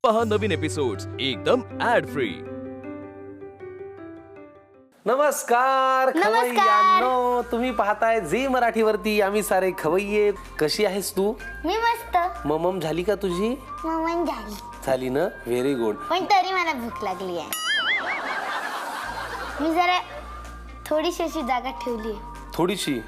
पहा नवीन एपिसोड्स एकदम add free. नमस्कार खवय्यांनो, तुम्ही पाहताय झी मराठीवरती आम्ही सारे खवय्ये। कशी आहेस तू? मी मस्त. ममम झाली का तुझी? ममन झाली ना, व्हेरी गुड। पण तरी मला भूक लागली आहे। मी जरा थोडीशी अशी जागा ठेवली आहे। थोडीशी?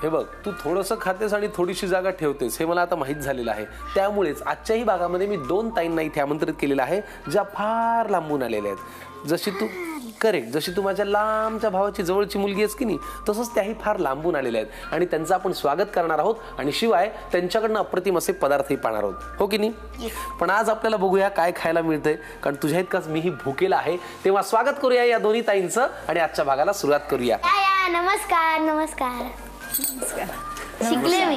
हे बघ, तू थोडंसं खातेस आणि थोडीशी जागा ठेवतेस हे मला आता माहित झालेलं आहे। त्यामुळेच आजच्याही भागामध्ये मी 2 ताईंना इथे आमंत्रित केलेलं आहे ज्या फार लांबून आलेल्या आहेत। जशी तू माझ्या लांबच्या भावाची जवळची मुलगी आहेस की नाही, तसंच त्याही फार लांबून आलेल्या आहेत आणि त्यांचं आपण स्वागत करणार आहोत आणि शिवाय त्यांच्याकडनं अप्रतिम असे पदार्थही पाहणार आहोत, हो की नाही? पण आज आपल्याला बघूया काय खायला मिळतंय, कारण तुझ्या इतकाच मीही भुकेला आहे। तेव्हा स्वागत करूया या दोन्ही ताईंचं आणि आजच्या भागाला सुरुवात करूया। नमस्कार नमस्कार। शिकले मी।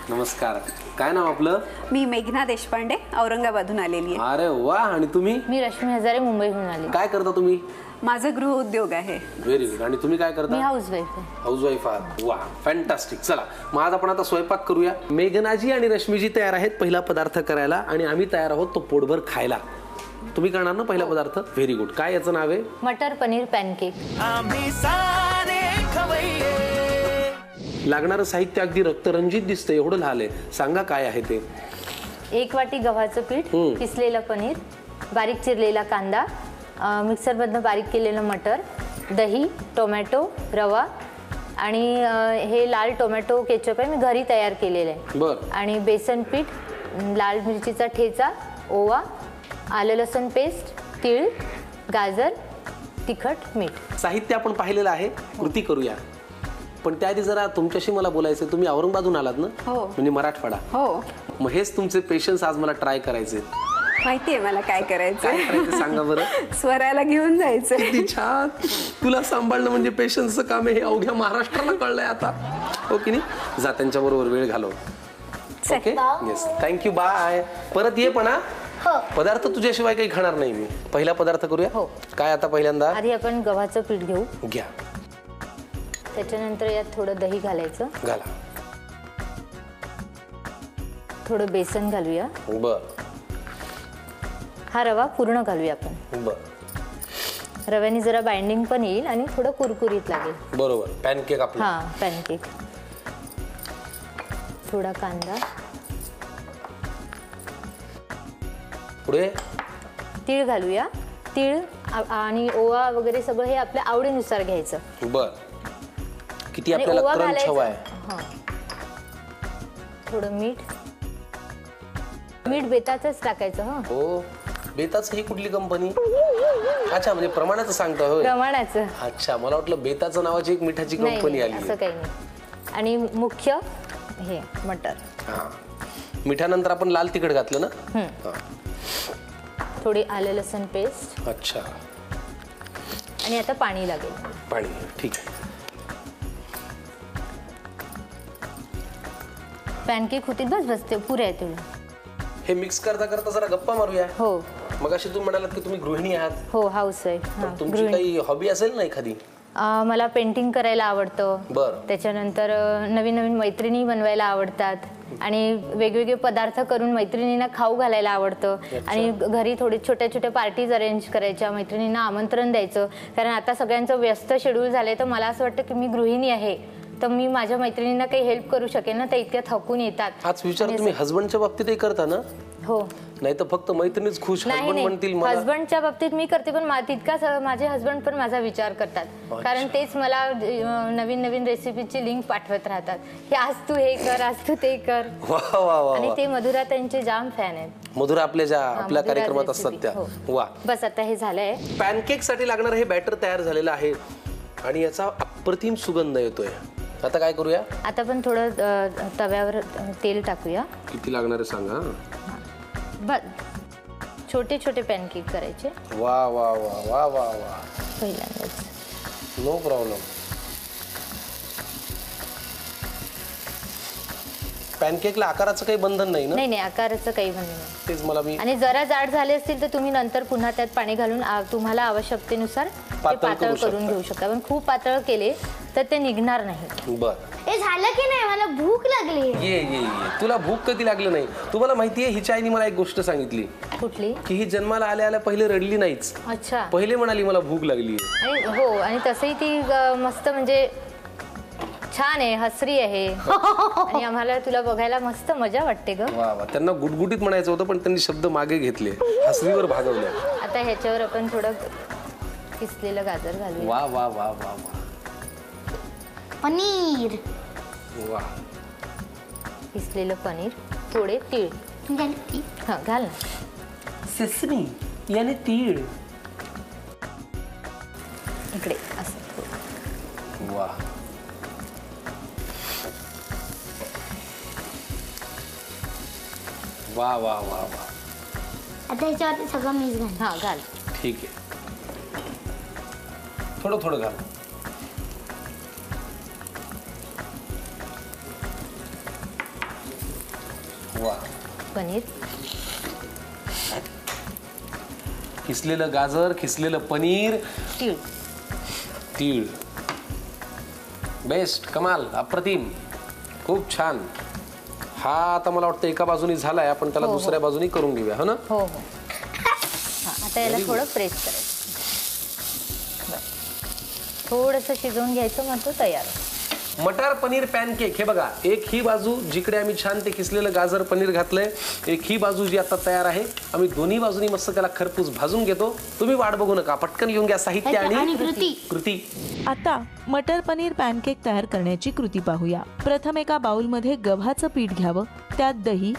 नमस्कार, काय नाव आपलं? मी मेघना देशपांडे, औरंगाबादहून आलेली आहे। अरे वा, आणि तुम्ही? मी रश्मी हजारे, मुंबईहून आली। काय करता तुम्ही? माझा गृहउद्योग आहे। Very good. आणि तुम्ही काय करता? मी हाऊसवाईफ आहे। हाऊसवाईफ आहात? वा, फॅन्टास्टिक। चला मग आज आपण आता स्वयंपाक करूया। मेघनाजी आणि रश्मीजी तयार आहेत पहिला पदार्थ करायला आणि आम्ही तयार आहोत तो पोटभर खायला। तुम्ही करणार ना पहिला पदार्थ? Very good. काय याचं नाव आहे? मटर पनीर पॅनकेक। लागणारं साहित्य अगदी रक्तरंजित दिसतंय, एवढं लहान आहे। सांगा काय आहे ते? 1 वाटी गव्हाचं पीठ, किसलेलं पनीर, बारीक चिरलेला कांदा, मिक्सरमधनं बारीक केलेलं मटर, दही, टोमॅटो, रवा आणि हे लाल टोमॅटो केचप आहे, मी घरी तयार केलेलं आहे। बरं। आणि बेसन पीठ, लाल मिरचीचा ठेचा, ओवा, आलं लसूण पेस्ट, तीळ, गाजर, तिखट, मीठ। साहित्य आपण पाहिलेलं आहे, कृती करूया। पण त्याआधी जरा तुमच्याशी मला बोलायचं, तुम्ही औरंगाबादहून आलात ना? हो। म्हणजे मराठवाडा? हो। मग हेच तुमचे पेशन्स आज मला ट्राय करायचे। माहितीये मला काय करायचं। काय करायचं सांगा बरं? स्वराला घेऊन जायचं। किती छान, तुला सांभाळणं म्हणजे पेशन्सचं काम आहे हे अवघ्या महाराष्ट्राला कळलंय आता, हो की नाही? जा त्यांच्या बरोबर वेळ घालव। Okay, yes, thank you, bye. परत ये पण हा। पदार्थ तुझ्याशिवाय काही खाणार नाही मी। पहिला पदार्थ करूया? हो। काय आता पहिल्यांदा? आधी आपण गव्हाचं पीठ घेऊ, घ्या, त्याच्यानंतर यात थोडं दही घालायचं, घाला, थोडं बेसन घालूया, बर, हा रवा पूर्ण घालूया आपण। बर, रव्याने जरा बाइंडिंग पण येईल आणि थोडं कुरकुरीत लागेल। बरोबर, पॅनकेक आपला। हा, पॅनकेक। थोडा कांदा, पुढे तीळ घालूया, तीळ आणि ओवा वगैरे सगळं हे आपल्या आवडीनुसार घ्यायचं। बर, किती आणि आपल्याला ओवा क्रंच हवा आहे? हा, थोडं मीठ, मीठ बेताचंच टाकायचं। हा, हो, बेताच ही कुठली कंपनी? अच्छा, म्हणजे प्रमाणाचं सांगता होय? प्रमाणाचं। अच्छा, मला वाटलं बेताचं नावाची एक मिठाची कंपनी आली। असं काही नाही। आणि मुख्य हे मटर। हा, मिठानंतर आपण लाल तिखट घातलं ना? हा, थोडी आलं लसूण पेस्ट। अच्छा, आणि आता पाणी लागेल। पाणी, ठीक आहे। पॅनकेक होतील, बस ते पुरे आहे तेवढं। हे मिक्स करता करता जरा गप्पा मारूया। हो। मगाशी तुम्ही म्हणालात की तुम्ही गृहिणी आहात। हो, हाऊसवाईफ। पण तुमची काही हॉबी असेल ना एखादी? मला पेंटिंग करायला आवडतं। बरं। त्याच्यानंतर नवीन नवीन मैत्रिणी बनवायला आवडतात आणि वेगवेगळे पदार्थ करून मैत्रिणींना खाऊ घालायला आवडतं। आणि घरी थोडी छोट्या छोट्या पार्टीज अरेंज करायच्या, मैत्रिणींना आमंत्रण द्यायचं, कारण आता सगळ्यांचं व्यस्त शेड्यूल झालंय। तर मला असं वाटतं की मी गृहिणी आहे, तर मी माझ्या मैत्रिणींना काही हेल्प करू शकेन ना, ते इतक्या थकून येतात। हाच विचार तुम्ही हसबंडच्या बाबतीतही करता ना? हो। नाही तर फक्त मैत्रिणीच खुश, हसबंड म्हणतील मला। हसबंडच्या बाबतीत मी करते, पण तितकाच माझे हसबंड पण माझा विचार करतात, कारण तेच मला नवीन नवीन रेसिपीची लिंक पाठवत राहतात की आज तू हे कर, आज तू ते कर। वा वा वा। आणि ते मधुरा त्यांचे जाम फॅन आहेत। मधुरा आपल्या कार्यक्रमात असतात त्या? वा। बस आता हे झालंय। पॅनकेक साठी लागणार हे बॅटर तयार झालेलं आहे आणि याचा अप्रतिम सुगंध येतोय। आता काय करूया? आता पण थोडं तव्यावर तेल टाकूया। किती लागणार आहे सांगा? बस, छोटे छोटे पॅनकेक करायचे। वा वा वा वा वा वा, पहिल्यांदाच। No problem. पॅनकेकला आकाराचं काही बंधन नाही ना? नाही, आकाराचं काही बंधन नाही। तेच मला मी। आणि जरा जाड झाले असतील तर तुम्ही नंतर पुन्हा त्यात पाणी घालून तुम्हाला आवश्यकतेनुसार पातळ करून घेऊ शकता, पण खूप पातळ केले तर ते निघणार नाही। बर। हे झालं की नाही, मला भूक लागली. ये ये ये तुला भूक कधी लागलं नाही? तुम्हाला माहितीये हिच्या आईने मला एक गोष्ट सांगितली कुठली? की ही जन्माला आल्या आल्या पहिले रडली नाहीच, अच्छा. पहिले म्हणाली मला भूक लागली. आणि हो, आणि तसंही ती मस्त म्हणजे छान आहे, हसरी आहे आणि आम्हाला तुला बघायला मस्त मजा वाटते ग. वा वा, त्यांना गुटगुटीत म्हणायचं होतं पण त्यांनी शब्द मागे घेतले, हसरीवर भागवले. आता ह्याच्यावर आपण थोडं किसलेलं गाजर घालूया. वा वा वा वा वा पनीर. वा. किसलेलं पनीर, थोडे तीळ. हा घाल ना. सिसनी याने तीळ. इकडे असं थोडं. वा. वा वा वा वा. आता ह्याच्यावरती सगळं मीच घाल. हा घाल. ठीक आहे, थोडं थोडं घाल. वा. पनीर, खिसलेलं गाजर, खिसलेलं पनीर, तीळ. तीळ. बेस्ट, कमाल, अप्रतिम, खूप छान. हा आता मला वाटतं एका बाजूनी झालाय, आपण त्याला हो, हो. दुसऱ्या बाजूनी करून घेऊया, हो ना? हो हो. हा आता याला थोडं प्रेस करायचं. थोडंसं शिजवून घ्यायचं, मग तो तयार. मटार पनीर पॅनकेक. हे बघा, एक ही बाजू जिकडे आम्ही छान ते खिसलेलं गाजर पनीर घातलंय, एक ही बाजू जी आता तयार आहे. आम्ही दोन्ही बाजूनी मस्त त्याला खरपूस भाजून घेतो. तुम्ही वाट बघू नका, पटकन घेऊन घ्या साहित्य आणि कृती. आता मटर पनीर पॅनकेक तयार करण्याची कृती पाहूया. प्रथम एका बाउलमध्ये गव्हाचं पीठ घ्यावं, त्यात दही,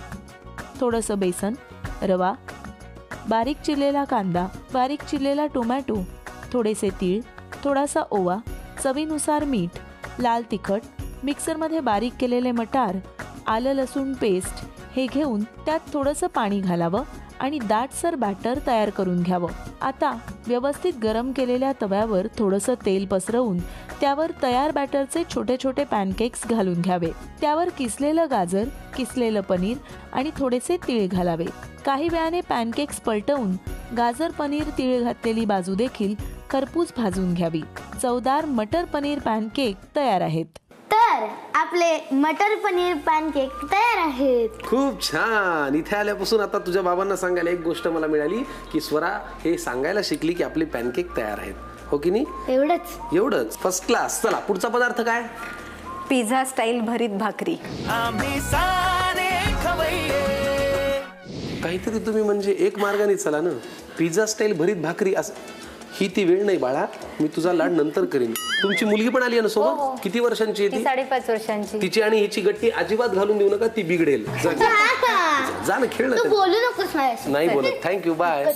थोडंसं बेसन, रवा, बारीक चिरलेला कांदा, बारीक चिरलेला टोमॅटो, थोडेसे तीळ, थोडासा ओवा, चवीनुसार मीठ, लाल तिखट, मिक्सरमध्ये बारीक केलेले मटार, आलं लसूण पेस्ट हे घेऊन त्यात थोडंसं पाणी घालावं आणि दाटसर बॅटर तयार करून घ्यावं. आता व्यवस्थित गरम केलेल्या तव्यावर थोडंसं तेल पसरवून त्यावर तयार बॅटरचे छोटे छोटे पॅनकेक्स घालून घ्यावे. त्यावर किसलेलं गाजर, किसलेलं पनीर आणि थोडेसे तीळ घालावे. काही वेळाने पॅनकेक्स पलटवून गाजर पनीर तीळ घातलेली बाजू देखील खरपूस भाजून घ्यावी. चवदार मटर पनीर पॅनकेक तयार आहेत. तर आपले मटर पनीर पॅनकेक तयार आहेत. खूप छान. इथे आल्यापासून आता तुझ्या बाबांना सांगायला एक गोष्ट मला मिळाली की स्वरा हे सांगायला शिकली की आपले पॅनकेक तयार आहेत, हो की नाही? एवढंच. First class. चला पुढचा पदार्थ काय? पिझ्झा स्टाईल भरीत भाकरी. काहीतरी तुम्ही म्हणजे एक मार्गाने चला ना. पिझ्झा स्टाईल भरीत भाकरी असं ही ती वेळ नाही बाळा, मी तुझा लाड नंतर करीन. तुमची मुलगी पण आली आहे ना सोबत? किती वर्षांची आहे ती? 5.5 वर्षांची. तिची आणि हिची गट्टी अजिबात घालून देऊ नका, ती बिघडेल. जा ना, खेळ ना. तू बोलू नकोस माझ्याशी. नाही बोलत. Thank you, bye.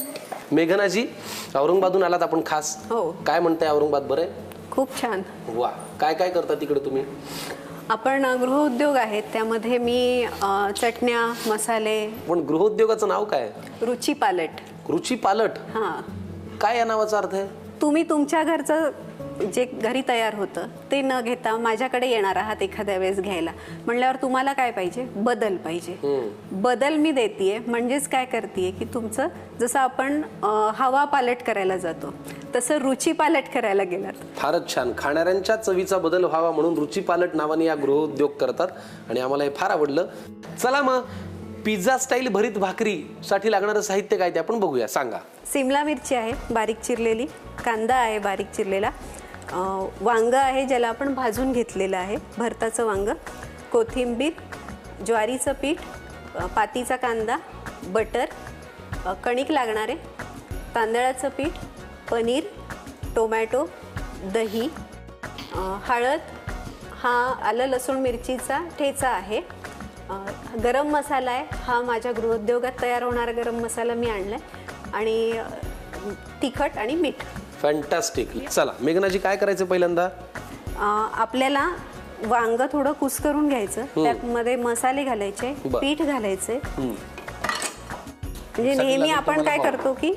मेघनाजी, औरंगाबादून आलात आपण खास. हो. काय म्हणताय औरंगाबाद? बरं आहे? खूप छान. वा. काय काय करता तिकडे तुम्ही? आपण गृहउद्योग आहेत, त्यामध्ये मी चटण्या, मसाले. पण गृहउद्योगाचं नाव काय? रुची पालट. रुची पालट. हां. काय या नावाचा अर्थ आहे? तुम्ही तुमच्या घरचं जे घरी तयार होतं ते न घेता माझ्याकडे येणार आहात एखाद्या वेळेस घ्यायला, म्हणल्यावर तुम्हाला काय पाहिजे? बदल पाहिजे. बदल मी देतीये, म्हणजेच काय करतीये की तुमचं जसं आपण हवा पालट करायला जातो तसं रुची पालट करायला गेलात. फारच छान. खाणाऱ्यांच्या चवीचा बदल व्हावा म्हणून रुची पालट नावाने या गृहउद्योग करतात आणि आम्हाला हे फार आवडलं. चला मग पिझ्झा स्टाईल भरीत भाकरी साठी लागणारं साहित्य काय ते आपण बघूया. सांगा. सिमला मिरची आहे बारीक चिरलेली, कांदा आहे बारीक चिरलेला, वांग आहे ज्याला आपण भाजून घेतलेलं आहे, भरताचं वांग, कोथिंबीर, ज्वारीचं पीठ, पातीचा कांदा, बटर, कणिक लागणारे, तांदळाचं पीठ, पनीर, टोमॅटो, दही, हळद, हा आलं लसूण मिरचीचा ठेचा आहे, गरम मसाला आहे, हा माझ्या गृहोद्योगात तयार होणारा गरम मसाला मी आणलाय, आणि तिखट आणि मीठ. फॅन्टॅस्टिक. चला मेघनाजी, काय करायचं पहिल्यांदा? आपल्याला वांग थोडं कुस्करून घ्यायचं, त्यामध्ये मसाले घालायचे, पीठ घालायचे. म्हणजे नेहमी आपण काय करतो की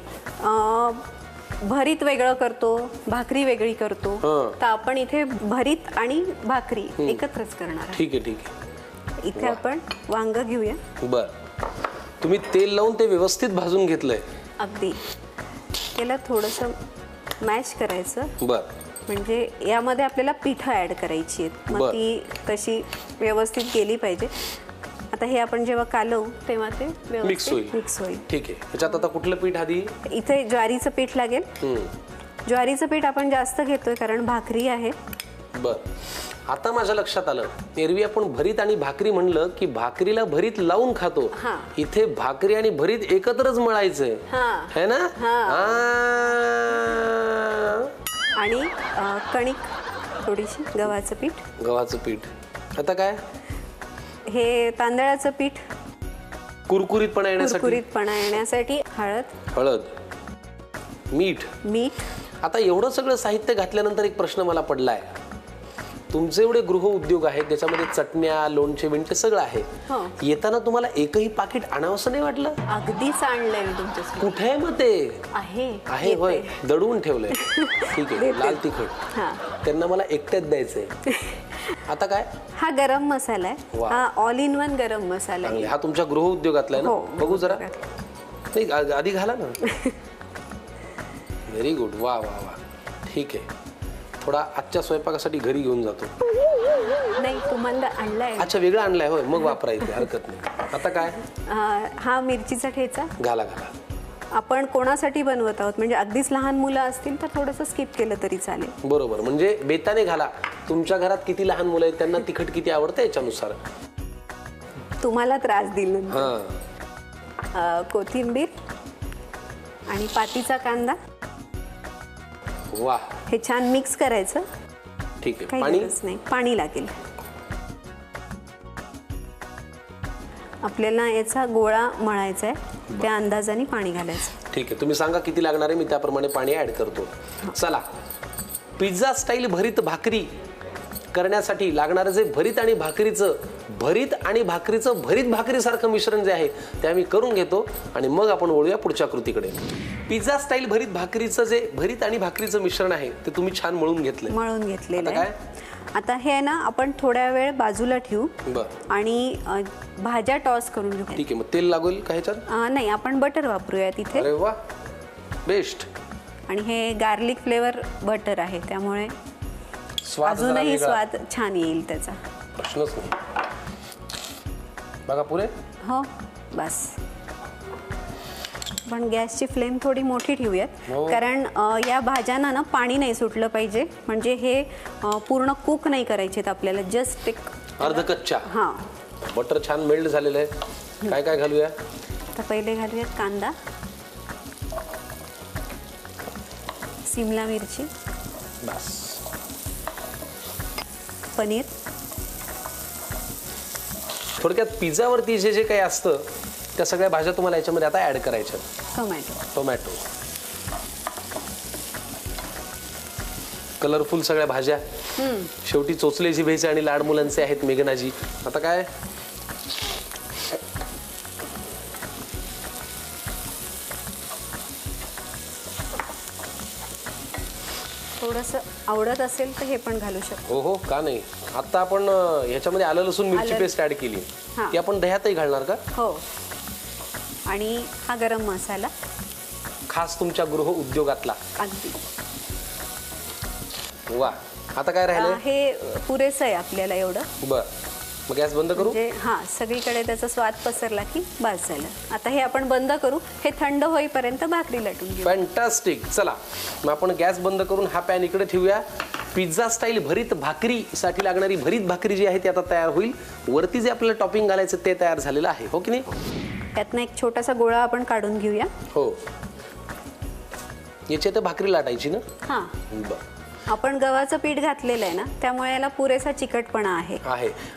भरीत वेगळं करतो, भाकरी वेगळी करतो, तर आपण इथे भरीत आणि भाकरी एकत्रच करणार. ठीक आहे, ठीक आहे. इथे आपण वांग घेऊया. बर. तुम्ही तेल लावून ते व्यवस्थित भाजून घेतलंय? अगदी. त्याला थोडंसं मॅश करायचं. बर. म्हणजे यामध्ये आपल्याला पिठं ॲड करायची आहेत, मग बरं. ती तशी व्यवस्थित केली पाहिजे. आता हे आपण जेव्हा कालवू तेव्हा ते मिक्स होईल. मिक्स होईल. ठीक आहे. ह्याच्यात आता कुठलं पीठ आधी? इथे ज्वारीचं पीठ लागेल. ज्वारीचं पीठ आपण जास्त घेतोय कारण भाकरी आहे. बर, आता माझ्या लक्षात आलं, एरवी आपण भरीत आणि भाकरी म्हणलं की भाकरीला भरीत लावून खातो. हा. इथे भाकरी आणि भरीत एकत्रच मळायचंय है ना? आ. आणि कणिक थोडीशी गव्हाचं पीठ. गव्हाचं पीठ. आता काय? हे तांदळाचं पीठ कुरकुरीतपणा येण्यासाठी. कुरकुरीतपणा येण्यासाठी हळद, मीठ. आता एवढं सगळं साहित्य घातल्यानंतर एक प्रश्न मला पडलाय. तुमचे एवढे गृह उद्योग आहेत, त्याच्यामध्ये चटण्या, लोणचे बिणचे सगळं आहे. येताना तुम्हाला एकही पाकिट आणावंसं नाही वाटलं? अगदीच आणलंय मी तुमच्यासाठी. कुठे आहे मग ते? आहे होय, दडवून ठेवलंय. ठीक आहे. लाल तिखट त्यांना मला एकट्यात द्यायचंय. आता काय? हा गरम मसाला आहे. वा. हा ऑल इन वन गरम मसाला आहे. हा तुमच्या गृह उद्योगातला आहे ना? हो, बघू जरा. नाही, आधी घाला ना. Very good. वा वा वा. ठीक आहे. थोडा आजच्या स्वयंपाकासाठी घरी घेऊन जातो. नाही, तुम्हाला आणलाय. अच्छा, वेगळं आणलाय होय, मग वापरायचं, हरकत नाही. आता काय? हा मिरचीचा ठेचा घाला. आपण कोणासाठी बनवत आहोत, म्हणजे अगदीच लहान मुलं असतील तर थोडंसं स्किप केलं तरी चालेल. बरोबर, म्हणजे बेताने घाला. तुमच्या घरात किती लहान मुलं आहेत, त्यांना तिखट किती आवडतं याच्यानुसार. तुम्हाला त्रास देईल नंतर. कोथिंबीर आणि पातीचा कांदा. वा. हे छान मिक्स करायचं. ठीक आहे. काही पाणी? गरज नाही, पाणी लागेल. आपल्याला याचा गोळा मळायचा आहे, त्या अंदाजाने पाणी घालायचं. ठीक आहे. तुम्ही सांगा किती लागणार आहे, मी त्याप्रमाणे पाणी ऍड करतो. चला, पिझ्झा स्टाईल भरीत भाकरी करण्यासाठी लागणारं जे भरीत आणि भाकरीचं भरीत भाकरीसारखं मिश्रण जे आहे ते आम्ही करून घेतो आणि मग आपण वळूया पुढच्या कृतीकडे. पिझ्झा स्टाईल भरीत भाकरीचं जे भरीत आणि भाकरीचं मिश्रण आहे ते तुम्ही छान मळून घेतलेलं आहे. आता हे ना आपण थोड्या वेळ बाजूला ठेवू. बरं. आणि भाज्या टॉस करून घेऊ. ठीक आहे. मग तेल लागेल का ह्याच्यात? नाही, आपण बटर वापरूया तिथे. अरे वा, बेस्ट. आणि हे गार्लिक फ्लेवर बटर आहे, त्यामुळे स्वाद अजूनही स्वाद छान येईल त्याचा. प्रश्नच नाही. बघा पुरे. हो, बस. पण गॅसची फ्लेम थोडी मोठी ठेवूयात, कारण या भाज्यांना ना पाणी नाही सुटलं पाहिजे. म्हणजे हे पूर्ण कुक नाही करायचे आपल्याला, जस्ट एक अर्धकच्च्या. हां. बटर छान मेल्ट झालेलं आहे. काय काय घालूया? आता पहिले घालूयात कांदा, सिमला मिरची, बस, पनीर. थोडक्यात पिझ्झावरती जे जे काही असतं त्या सगळ्या भाज्या तुम्हाला याच्यामध्ये आता ऍड करायच्या. टोमॅटो, कलरफुल सगळ्या भाज्या. शेवटी चोचले जिभेचे आणि लाड मुलांचे आहेत मेघनाजी. आता काय? थोडंसं आवडत असेल तर हे पण घालू शकतो. हो, का नाही. आता आपण ह्याच्यामध्ये आलं लसूण मिरची पेस्ट ऍड केली, ती आपण दह्यातही घालणार का? हो. आणि हा गरम मसाला खास तुमच्या गृह उद्योगातला. अगदी. वा. आता काय राहिलं? हे पुरेसं आहे आपल्याला एवढं. बर, मग गॅस बंद करू. म्हणजे सगळीकडे त्याचा स्वाद पसरला की बस झालं. आता हे आपण बंद करू. हे थंड होईपर्यंत भाकरी लाटून घेऊ. फॅन्टास्टिक. चला, मग आपण गॅस बंद करून हा पॅन इकडे ठेवूया. पिझ्झा स्टाईल भरीत भाकरीसाठी लागणारी भरीत भाकरी जी आहे ती आता तयार होईल. वरती जे आपल्याला टॉपिंग घालायचं ते तयार झालेलं आहे, हो की नाही? त्यातनं एक छोटासा गोळा आपण काढून घेऊया. हो. याची आता भाकरी लाटायची ना? हां. बरं. आपण गव्हाचं पीठ घातलेलं आहे ना, त्यामुळे याला पुरेसा चिकटपणा आहे.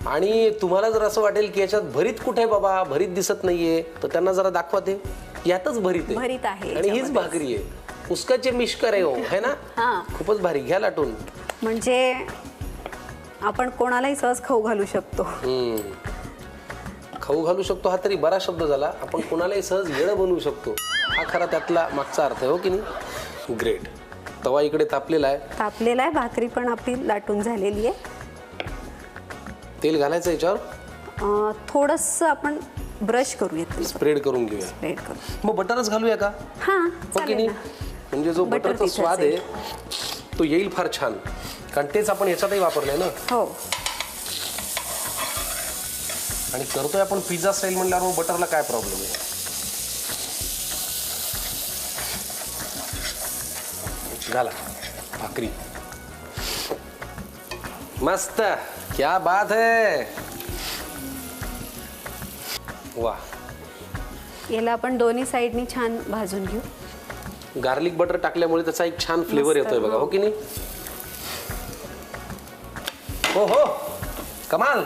आणि तुम्हाला जर असं वाटेल की याच्यात भरीत कुठे आहे बाबा, भरीत दिसत नाहीये, तर त्यांना जरा दाखवा, ते यातच भरीत आहे आणि हीच भाकरी आहे. उसकाचे मिश्कर आहे, हो है ना? खूपच भारी. घ्या लाटून. म्हणजे आपण कोणालाही सहज खाऊ घालू शकतो. खाऊ घालू शकतो हा तरी बरा शब्द झाला. आपण कोणालाही सहज येडं बनवू शकतो, हा खरा त्यातला मागचा अर्थ आहे, हो की नाही? ग्रेट. तवा इकडे तापलेला आहे. भाकरी पण आपली लाटून झालेली आहे. तेल घालायचं याच्यावर. थोडंसं आपण ब्रश करूयात, स्प्रेड करून घेऊया. स्प्रेड करू. मग बटरच घालूया का? हां, हो की नाही? म्हणजे जो बटरचा स्वाद आहे तो येईल फार छान, कारण तेच आपण याच्यातही वापरलंय ना. हो. आणि करतोय आपण पिझ्झा स्टाईल म्हणल्यावर मग बटरला काय प्रॉब्लेम आहे. घाला भाकरी. मस्त, क्या बात है. वा. याला आपण दोन्ही साईडनी छान भाजून घेऊ. गार्लिक बटर टाकल्यामुळे त्याचा एक छान फ्लेवर येतोय बघा, हो की नाही. हो हो, कमाल.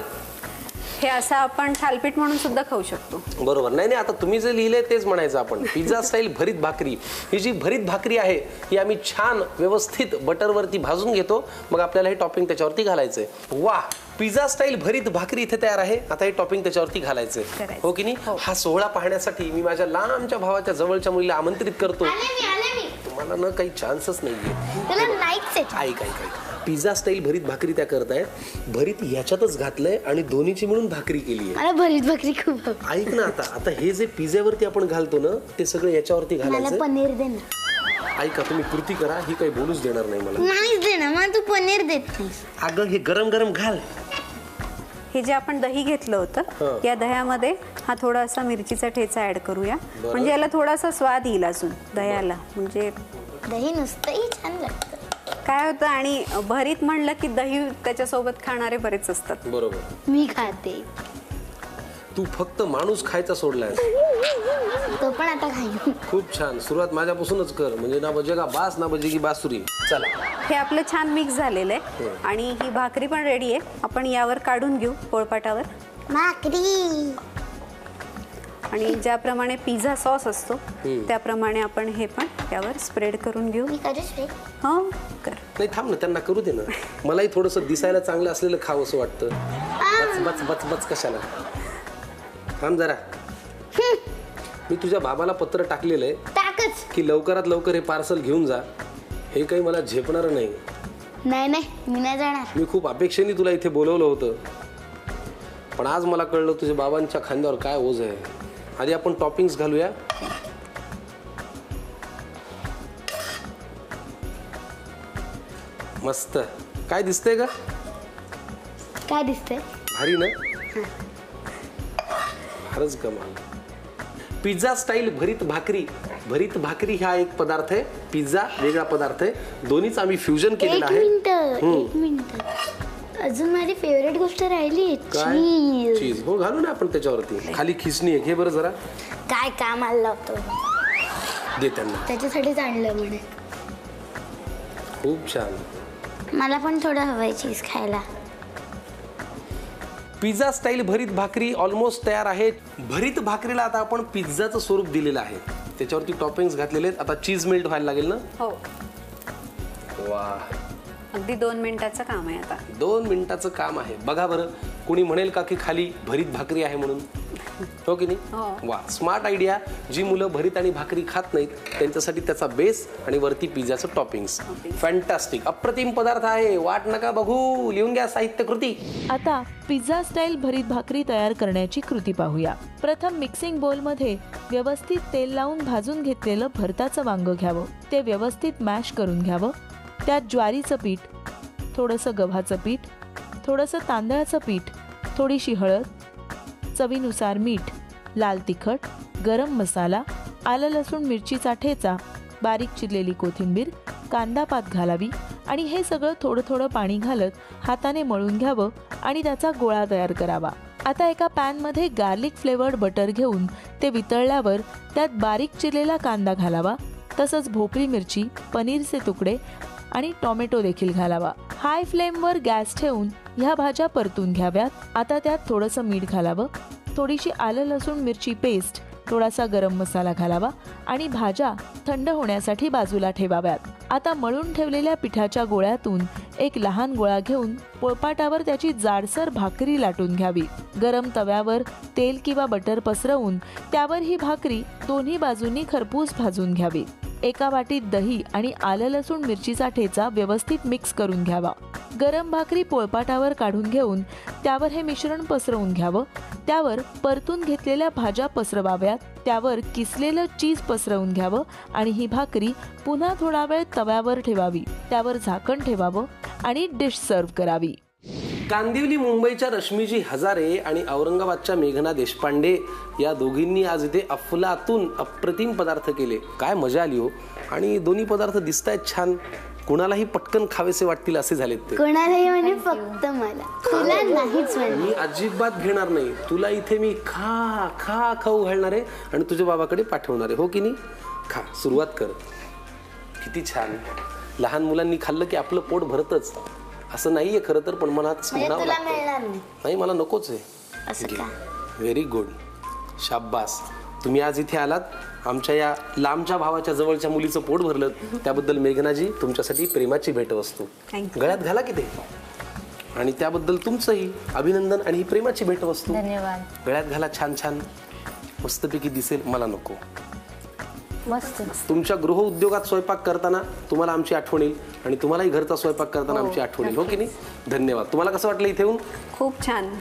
हे असं आपण थालपीठ म्हणून सुद्धा खाऊ शकतो. बरोबर. नाही नाही, आता तुम्ही जे लिहिलंय तेच म्हणायचं आपण. पिझ्झा स्टाईल भरीत भाकरी. ही जी भरीत भाकरी आहे ही आम्ही छान व्यवस्थित बटरवरती भाजून घेतो, मग आपल्याला हे टॉपिंग त्याच्यावरती घालायचंय. वा, पिझ्झा स्टाईल भरीत भाकरी इथे तयार आहे. आता हे टॉपिंग त्याच्यावरती घालायचंय, हो की नाही. हा सोहळा पाहण्यासाठी मी माझ्या लांबच्या भावाच्या जवळच्या मुलीला आमंत्रित करतो. तुम्हाला ना काही चान्सच नाहीये. ऐक ऐक ऐक, पिझ्झा स्टाईल भरीत भाकरी त्या करतायत. भरीत ह्याच्यातच घातलंय आणि दोन्हीची मिळून भाकरी केली आहे. मला भरीत भाकरी खूप. ऐक ना, आता हे जे पिझ्झावरती आपण घालतो ना ते सगळं याच्यावरती मला घालायचं. पनीर दे ना. ऐका, तुम्ही कृती करा, ही काही बोलूच देणार नाही मला. नाहीच दे ना, मला तू पनीर देत नाहीस. अगं हे गरम गरम घाल. हे जे आपण दही घेतलं होतं या दह्यामध्ये हा थोडासा मिरचीचा ठेचा ऍड करूया, म्हणजे याला थोडासा स्वाद येईल अजून दह्याला. म्हणजे दही नुसतंही छान लागतं. काय होतं, आणि भरीत म्हणलं की दही त्याच्यासोबत खाणारे बरेच असतात. बरोबर. मी खाते. तू फक्त माणूस खायचा सोडलाय. तो पण आता खाईन. खूप छान. सुरुवात माझ्यापासूनच कर, म्हणजे ना बजेगा बास ना बजेगी बासुरी. चला, हे आपलं छान मिक्स झालेलं आहे आणि ही भाकरी पण रेडी आहे. आपण यावर काढून घेऊ पोळपाटावर. भाकरी. आणि ज्याप्रमाणे पिझ्झा सॉस असतो त्याप्रमाणे आपण हे पण यावर स्प्रेड करून घेऊ. मी करूच रे. हो कर. नाही थांब ना, त्यांना करू दे ना. मलाही थोडंसं दिसायला चांगलं असलेलं खावं असं वाटतं. बच बच बच बच कशाला. थांब जरा. मी तुझ्या बाबाला पत्र टाकलेलं आहे टाकच की लवकरात लवकर हे पार्सल घेऊन जा. हे काही मला झेपणार नाही. नाही नाही, मी नाही जाणार. मी खूप अपेक्षेने तुला इथे बोलवलं होतं, पण आज मला कळलं तुझ्या बाबांच्या खांद्यावर काय ओझ आहे. आधी आपण टॉपिंग्स घालूया. मस्त. काय दिसतंय का? काय दिसतंय? भारी ना. फारच कमाल. पिझ्झा स्टाईल भरीत भाकरी. भरीत भाकरी हा एक पदार्थ आहे, पिझ्झा वेगळा पदार्थ आहे. दोन्हीच आम्ही फ्युजन केलेलं आहे. एक मिनिट. अजून माझी फेवरेट गोष्ट राहिली, चीज. चीज हो, घालू ना आपण त्याच्यावरती. खाली खिसणी आहे, घे बरं जरा. काय कामाला लावतो. दे त्यांना. त्याच्यासाठीच आणलं म्हणे. खूप छान. मला पण थोडं हवंय चीज खायला. पिझ्झा स्टाईल भरीत भाकरी ऑलमोस्ट तयार आहे. भरीत भाकरीला आता आपण पिझ्झाचं स्वरूप दिलेलं आहे, त्याच्यावरती टॉपिंग्स घातलेले आहेत. आता चीज मेल्ट व्हायला लागेल ना. हो. वा, अगदी 2 मिनिटाचं काम आहे आता. 2 मिनिटाचं काम आहे. बघा बरं, कोणी म्हणेल का की खाली भरीत भाकरी आहे म्हणून, हो की नाही. वा, स्मार्ट आयडिया. जी मुलं भरीत आणि भाकरी खात नाहीत त्यांच्यासाठी त्याचा बेस आणि वरती पिझ्झाचं टॉपिंग्स. फॅन्टास्टिक, अप्रतिम पदार्थ आहे. वाट नका बघू, लिहून घ्या साहित्य कृती. आता पिझ्झा स्टाईल भरीत भाकरी तयार करण्याची कृती पाहूया. प्रथम मिक्सिंग बोलमध्ये व्यवस्थित तेल लावून भाजून घेतलेलं भरताचं वांग घ्यावं. ते व्यवस्थित मॅश करून घ्यावं. त्यात ज्वारीचं पीठ, थोडंसं गव्हाचं पीठ, थोडंसं तांदळाचं पीठ, थोडीशी हळद, चवीनुसार मीठ, लाल तिखट, गरम मसाला, आलं लसूण मिरचीचा ठेचा, बारीक चिरलेली कोथिंबीर, कांदा पात घालावी आणि हे सगळं थोडं थोडं पाणी घालत हाताने मळून घ्यावं आणि त्याचा गोळा तयार करावा. आता एका पॅनमध्ये गार्लिक फ्लेवर्ड बटर घेऊन ते वितळल्यावर त्यात बारीक चिरलेला कांदा घालावा. तसंच भोपळी मिरची, पनीरचे तुकडे आणि टोमॅटो देखील घालावा. हाय फ्लेमवर गॅस ठेवून ह्या भाज्या परतून घ्याव्यात. आता त्यात थोडंसं मीठ घालावं, थोडीशी आलं लसूण मिरची पेस्ट, थोडासा गरम मसाला घालावा आणि भाज्या थंड होण्यासाठी बाजूला ठेवाव्यात. आता मळून ठेवलेल्या पिठाच्या गोळ्यातून एक लहान गोळा घेऊन पोळपाटावर त्याची जाडसर भाकरी लाटून घ्यावी. गरम तव्यावर तेल किंवा बटर पसरवून त्यावर ही भाकरी दोन्ही बाजूंनी खरपूस भाजून घ्यावी. एका वाटीत दही आणि आलं लसूण मिरचीचा ठेचा व्यवस्थित मिक्स करून घ्यावा. गरम भाकरी पोळपाटावर काढून घेऊन त्यावर हे मिश्रण पसरवून घ्यावं. त्यावर परतून घेतलेल्या भाज्या पसरवाव्यात, त्यावर किसलेलं चीज पसरवून घ्यावं आणि ही भाकरी पुन्हा थोडा वेळ तव्यावर ठेवावी, त्यावर झाकण ठेवावं आणि डिश सर्व्ह करावी. कांदिवली मुंबईच्या रश्मीजी हजारे आणि औरंगाबादच्या मेघना देशपांडे या दोघींनी आज इथे अफलातून अप्रतिम पदार्थ केले. काय मजा आली हो. आणि दोन्ही पदार्थ दिसतायत छान, कुणालाही पटकन खावेसे वाटतील असे झालेत ते. कोणालाही म्हणे फक्त मला, तुला नाहीच म्हणे. मी अजिबात घेणार नाही. तुला इथे मी खा खा खाऊ घालणार आहे आणि तुझ्या बाबाकडे पाठवणार आहे, हो की नाही? खा, सुरुवात कर. किती छान. लहान मुलांनी खाल्लं की आपलं पोट भरतच असं नाहीये खरं तर, पण मनात म्हणावं तुला लागतं. मिळणार नाही नाही, मला नकोच आहे. असं का? व्हेरी गुड, शाब्बास. तुम्ही आज इथे आलात, आमच्या या लांबच्या भावाच्या जवळच्या मुलीचं पोट भरलं, त्याबद्दल मेघनाजी तुमच्यासाठी प्रेमाची भेटवस्तू. Thank you. गळ्यात घाला की ते. आणि त्याबद्दल तुमचंही अभिनंदन. आणि ही प्रेमाची भेटवस्तू धन्यवाद. गळ्यात घाला, छान छान मस्तपैकी दिसेल. मला नको. मस्त. तुमच्या गृह उद्योगात स्वयंपाक करताना तुम्हाला आमची आठवण येईल आणि तुम्हालाही घरचा स्वयंपाक करताना आमची आठवण येईल, हो की नाही? धन्यवाद. तुम्हाला कसं वाटलं इथे येऊन? खूप छान.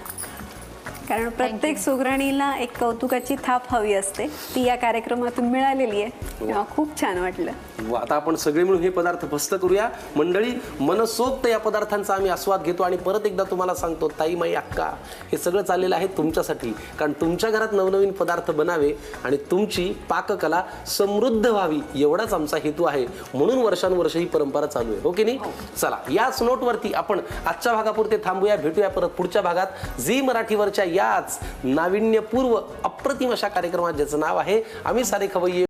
कारण प्रत्येक सुगरणीला एक कौतुकाची थाप हवी असते, ती या कार्यक्रमातून मिळालेली आहे. तेव्हा खूप छान वाटलं. आता आपण सगळे मिळून हे पदार्थ फस्त करूया. मंडळी, मनसोक्त या पदार्थांचा आम्ही आस्वाद घेतो आणि परत एकदा तुम्हाला सांगतो, ताई, माई, अक्का, हे सगळं चाललेलं आहे तुमच्यासाठी. कारण तुमच्या घरात नवनवीन पदार्थ बनावे आणि तुमची पाककला समृद्ध व्हावी, एवढाच आमचा हेतू आहे. म्हणून वर्षानुवर्ष ही परंपरा चालू आहे, हो की नाही? चला, याच नोटवरती आपण आजच्या भागापुरते थांबूया. भेटूया परत पुढच्या भागात झी मराठीवरच्या याच नाविन्यपूर्व अप्रतिम अशा कार्यक्रमात, ज्याचं नाव आहे आम्ही सारे खवय्ये.